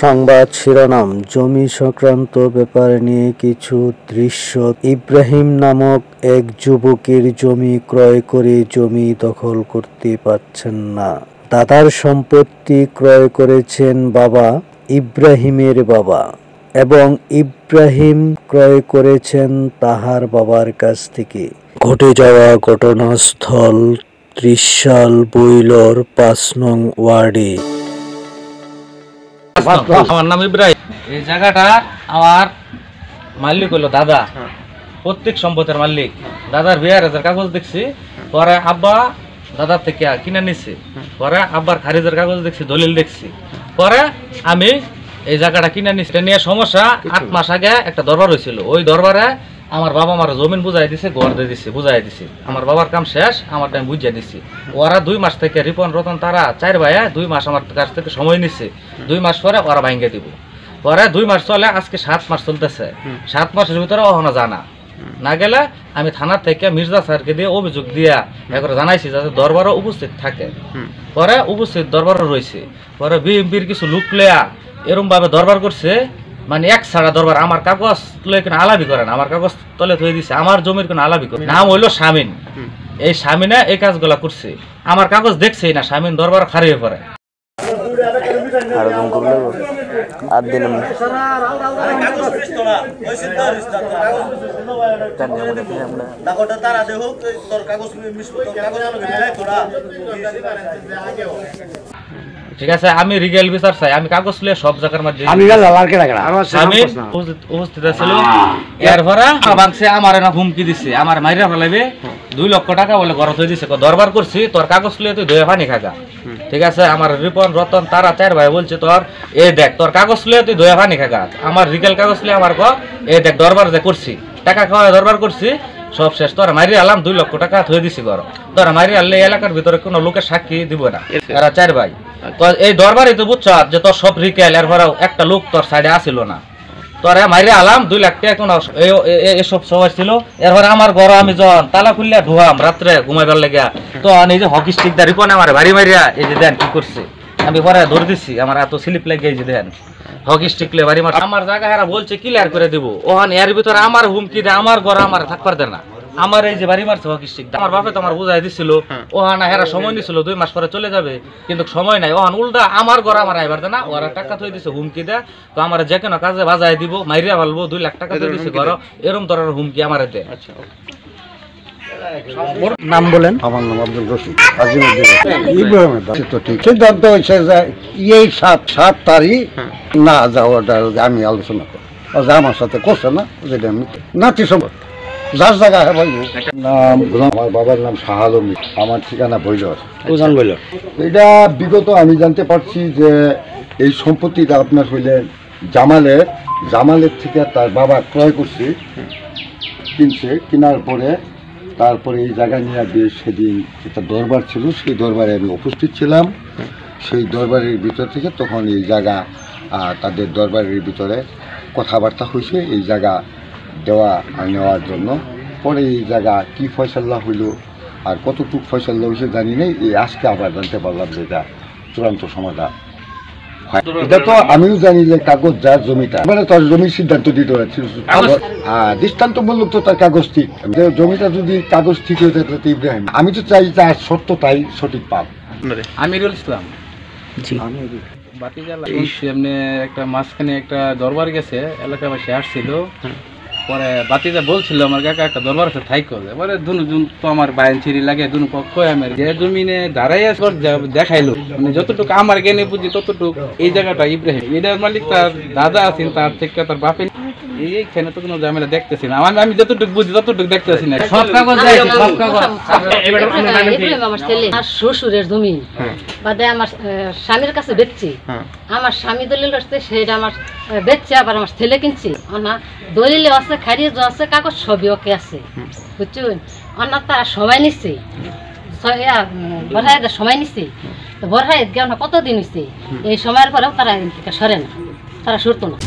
সংবাদ শিরোনাম জমি সংক্রান্ত ব্যাপার নিয়ে কিছু দৃশ্য। ইব্রাহিম নামক এক যুবকের জমি ক্রয় করে জমি দখল করতে পারছেন না। দাদার সম্পত্তি ক্রয় করেছেন বাবা, ইব্রাহিমের বাবা, এবং ইব্রাহিম ক্রয় করেছেন তাহার বাবার কাছ থেকে। ঘটে যাওয়া ঘটনাস্থল ত্রিশাল বৈলর ৫ নং ওয়ার্ডে। আমার নাম ইব্রাহিম। এই জায়গাটা আমার মালিক হলো দাদা, প্রত্যেক সম্পদের মালিক। দাদার বিয়ার কাগজ দেখছি, পরে আব্বা দাদার থেকে কিনে নিচ্ছে, পরে আব্বার খারিজের কাগজ দেখছি, দলিল দেখছি, পরে আমি এই জায়গাটা কিনে নিচ্ছি। নিয়ে সমস্যা ৮ মাস আগে একটা দরবার হয়েছিল, ওই দরবারে আমার বাবা আমার জমিন বুঝাই দিছে, ঘর দিয়ে দিছে, বুঝাই দিছে। আমার বাবার কাম শেষ, আমার টাইম বুঝিয়ে দিছি। ওরা ২ মাস থেকে রিপন রতন তারা ৪ ভাইয়া ২ মাস আমার কাছ থেকে সময় নিচ্ছে। ২ মাস পরে ওরা ভাঙ্গে দিব। পরে ২ মাস চলে, আজকে ৭ মাস চলতেছে। ৭ মাসের ভিতরে ওখানে জানা না গেলে আমি থানার থেকে মির্জা স্যারকে দিয়ে অভিযোগ দিয়া একবার জানাইছি যাতে দরবারও উপস্থিত থাকে। পরে উপস্থিত দরবারও রয়েছে। পরে বিএমপির কিছু লোক লেয়া এরকম ভাবে দরবার করছে, মানে এক ছাড়া দরবার। আমার কাগজ তুলে কোনো আলাপি করে না, আমার কাগজ তলে থয়ে দিছে, আমার জমির কোনো আলাপি করে। নাম হইলো শামিন। এই শামিনে এই কাজগুলা করছে, আমার কাগজ দেখছেই না। শামিন দরবার খারিয়ে পড়ে। ঠিক আছে, আমি রিগেল বিচার চাই। আমি কাগজ লিয়ে সব জায়গার মধ্যে উপস্থিত ছিল। এরপরে বাংছে আমার না হুমকি দিচ্ছে, আমার মাইরা ফেলাইবে, ২ লক্ষ টাকা বলে ঘর হয়ে দিছে। দরবার করছি, তোর কাগজ লিয়ে তুই দইয়া পানি খাগা। ঠিক আছে, আমার রিপন রতন তারা ৪ ভাই বলছে তোর এ দেখ, তোর কাগজ লিয়ে তুই দইয়া পানি খাগা। আমার রিগেল কাগজ লিয়ে আমার এ দেখ দরবার যে করছি, টাকা খাওয়া দরবার করছি, সব শেষ। তোরা মারি আলাম ২ লক্ষ টাকা থয়ে দিছি ঘর। তোরা মারি আনলে এলাকার ভিতরে কোনো লোকের সাক্ষী দিব না। এরা ৪ ভাই এই দরবারই তো বুঝছ যে তোর সব রিকেল, এরপরে একটা লোক তোর সাইডে আসিল না। তোরা মারি আলাম ২ লাখ টাকা কোনো এসব সময় ছিল। এরপরে আমার ঘর আমি যখন তালা খুললে ঢুয়াম রাত্রে ঘুমাইবার লেগে, তো এই যে হকি স্টিক দা রিপন আমার বাড়ি মারিয়া এই যে দেন কি করছে, আমি পরে ধরে দিচ্ছি। আমার এত স্লিপ লেগে এই যে দেন হকি স্টিক লে বাড়ি মার। আমার জায়গা হেরা বলছে ক্লিয়ার করে দিব, ওখান এর ভিতরে আমার হুমকি দেয়, আমার ঘর আমার থাকবার দেয় না। আমার এই যে বাড়ি মারছে হকি স্টিক, আমার বাপে তো আমার বুঝাই দিছিল, ওহানা হেরা সময় নিছিল ২ মাস পরে চলে যাবে, কিন্তু সময় নাই। ওহান উল্টা আমার ঘর আমার আইবার দেয় না, ওরা টাকা থই দিছে, হুমকি দেয়। তো আমার যে কোনো কাজে বাজাই দিব, মাইরিয়া ফেলবো, ২ লাখ টাকা থই দিছে ঘর, এরকম ধরনের হুমকি আমার দেয়। নাম বলেন? আমার নাম আব্দুল রশিদ ইব্রাহিমের দাম। তো ঠিক সিদ্ধান্ত হয়েছে যে এই ৭ তারিখ না যাওয়াটা আমি আলোচনা করি, আমার সাথে করছে না, যেটা আমি নাতি সব যার জায়গা ভাই। নাম আমার বাবার নাম শাহ আলম, আমার ঠিকানা বৈলর। এটা বিগত আমি জানতে পারছি যে এই সম্পত্তিটা আপনার হইলেন জামালের থেকে তার বাবা ক্রয় করছে, কিনছে। কেনার পরে তারপরে এই জায়গা নিয়ে বেশ সেদিন একটা দরবার ছিল, সেই দরবারে আমি উপস্থিত ছিলাম। সেই দরবারের ভিতর থেকে তখন এই জায়গা তাদের দরবারের ভিতরে কথাবার্তা হয়েছে এই জায়গা দেওয়া নেওয়ার জন্য। পরে এই জায়গা কী ফয়সাল্লা হইল আর কতটুকু ফয়সাল্লা হয়েছে জানি নেই। এই আজকে আবার জানতে পারলাম যে এটা চূড়ান্ত সমাধান। এটা তো আমিও জানি যে কাগজ যার জমিটা, মানে তার জমির সিদ্ধান্ত দিতে পারছি। দৃষ্টান্তমূলক তো তার কাগজ ঠিক, জমিটা যদি কাগজ ঠিক হয়ে থাকে তো ইব্রাহিম, আমি তো চাই তার সত্যতাই সঠিক পাব। আমিরুল ইসলাম এমনি একটা মাঝখানে একটা দরবার গেছে, এলাকাবাসী আসছিল। পরে বাতিজা বলছিল আমার কাকা একটা দরবার আছে থাইকো, এবারে দুনো তো আমার বাইন ছিঁড়ি লাগে, দুনো পক্ষ আমার যে জমিনে দাঁড়াই আছে দেখাইলো, মানে যতটুকু আমার জ্ঞানে বুঝি ততটুকু এই জায়গাটা ইব্রাহিম এটার মালিক তার দাদা আছেন, তার থেকে তার বাপে। এইখানে তো কোনো ঝামেলা দেখতেছি না, আমি যতটুকু বুঝি ততটুকু দেখতেছি না। সব কাগজ আমার শ্বশুরের জমি বাদে আমার স্বামীর কাছে বেচছি, আমার স্বামী দলিল আসছে সেটা আমার বেচছে, আবার আমার ছেলে কিনছি। না দলিলে আছে, খারিজ আছে, কাগজ সবই ওকে আছে, বুঝছেন। অন্য তারা সময় নিচ্ছে, বড়াইদের সময় নিচ্ছে। তো বড়াই আমরা কতদিন হয়েছে, এই সময়ের পরেও তারা সরে না, তারা সরতো না।